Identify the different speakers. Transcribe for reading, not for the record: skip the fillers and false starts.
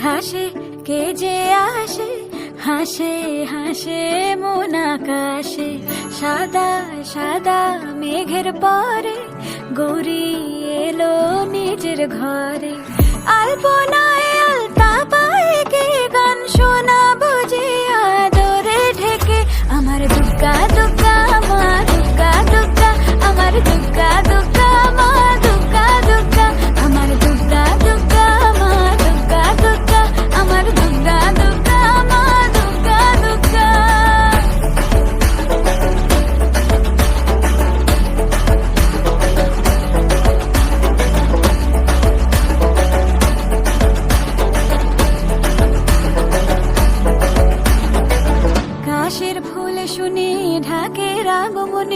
Speaker 1: ঘাসে কে যে আসে, হাসে হাসে মন আকাশে। সাদা সাদা মেঘের পরে গৌরী এলো নিজের ঘরে। আলপনায় আলতা পায়ে কে গান শোনা বুঝে আদরে ঢেকে। আমার দুগ্গা দুগ্গা